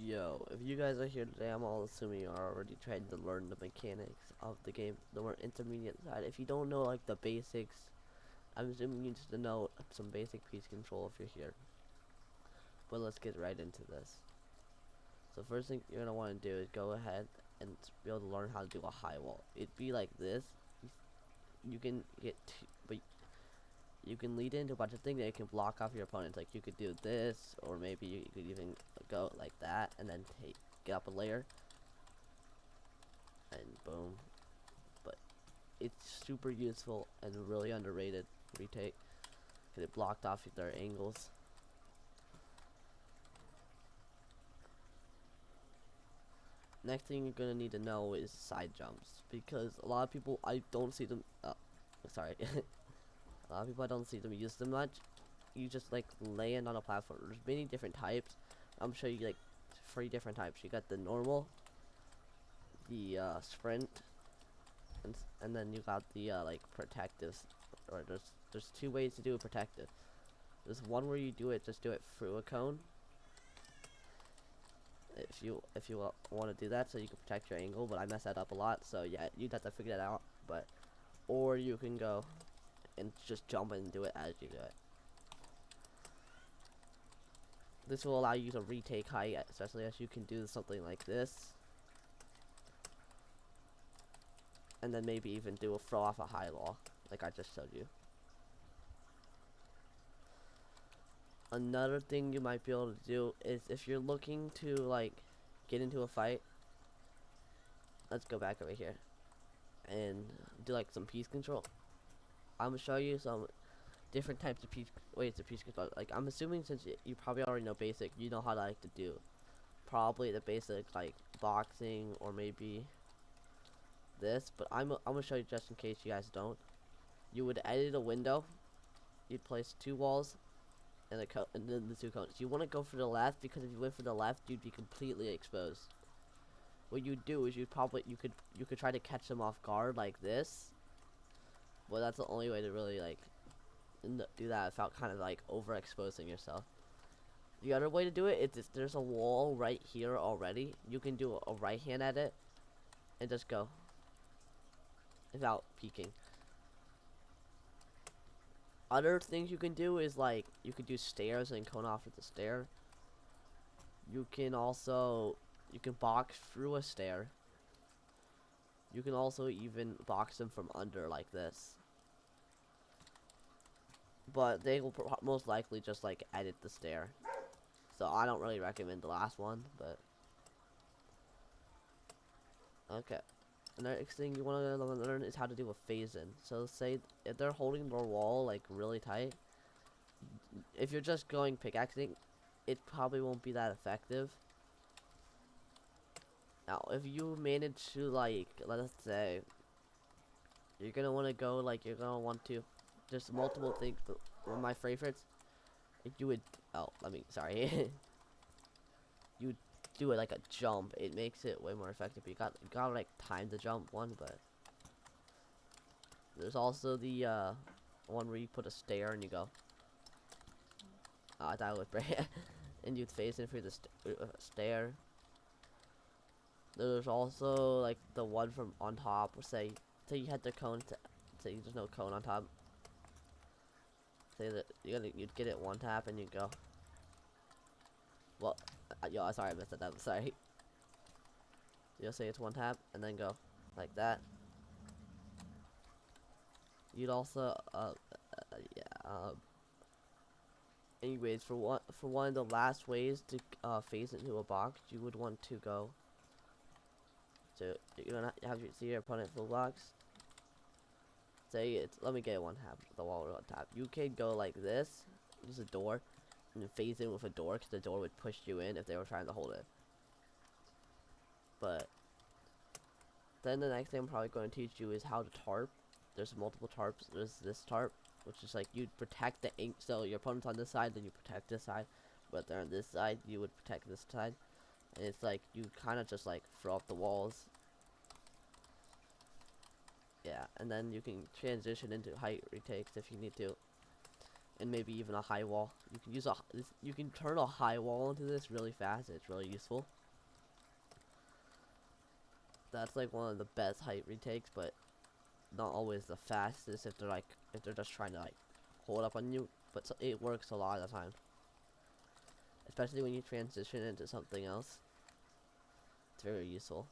Yo, if you guys are here today, I'm all assuming you're already trying to learn the mechanics of the game, the more intermediate side. If you don't know like the basics, I'm assuming you need to know some basic piece control if you're here. But let's get right into this. So first thing you're gonna want to do is go ahead and be able to learn how to do a high wall. It'd be like this. You can get, but you can lead into a bunch of things that you can block off your opponents. Like you could do this, or maybe you could even go like that, and then get up a layer, and boom. But it's super useful and really underrated retake because it blocked off their angles. Next thing you're gonna need to know is side jumps, because a lot of people I don't see them. Sorry, a lot of people I don't see them use them much. You just like land on a platform. There's many different types. I'm sure you like 3 different types. You got the normal, the sprint, and then you got the like protective. Or there's 2 ways to do a protective. There's one where you just do it through a cone. If you want to do that, so you can protect your angle, but I mess that up a lot. So yeah, you'd have to figure that out. But or you can go and just jump and do it as you do it. This will allow you to retake height, especially as you can do something like this, and then maybe even do a throw off a high wall, like I just showed you. Another thing you might be able to do is if you're looking to like get into a fight, let's go back over here and do like some piece control. I'm gonna show you some different types of ways to piece control. Like I'm assuming since you probably already know basic, you know how to like to do probably the basic like boxing or maybe this, but I'm gonna show you just in case you guys don't. You would edit a window, you'd place 2 walls and then the 2 cones. You want to go for the left because if you went for the left, you'd be completely exposed. What you do is you could try to catch them off guard like this, but that's the only way to really like do that without kind of like overexposing yourself. The other way to do it is if there's a wall right here already, you can do a right hand at it and just go without peeking. Other things you can do is like you could do stairs and cone off with the stair. You can box through a stair. You can also even box them from under like this. But they will most likely just like edit the stair. So I don't really recommend the last one, but okay. And the next thing you want to learn is how to do a phase in. So say if they're holding their wall like really tight, if you're just going pickaxing, it probably won't be that effective. Now, if you manage to like, let's say, you're gonna want to go like you're gonna want to, just multiple things. But one of my favorites, you would, sorry, you do it like a jump. It makes it way more effective. You gotta like time the jump one, but there's also the one where you put a stair and you go. I thought it would break, and you'd face in through the stair. There's also like the one from on top. Say you had the cone. Say there's no cone on top. Say that you'd get it one tap and you go. Well, yo, sorry I messed that up. Sorry. You'll say it's one tap and then go like that. You'd also anyways, for one of the last ways to phase into a box, you would want to go. So you're gonna have see your opponent full box. Say it's let me get one tap the wall on top. You can go like this, use a door, and then phase in with a door because the door would push you in if they were trying to hold it. But then the next thing I'm probably going to teach you is how to tarp. There's multiple tarps. There's this tarp, which is like you'd protect the ink. So your opponent's on this side, then you protect this side. But they're on this side, you would protect this side. And it's like you kind of just like throw up the walls. Yeah, and then you can transition into height retakes if you need to. and maybe even a high wall. You can use you can turn a high wall into this really fast. It's really useful. That's like one of the best height retakes, but not always the fastest if they're just trying to like hold up on you. But it works a lot of the time, especially when you transition into something else. It's very useful.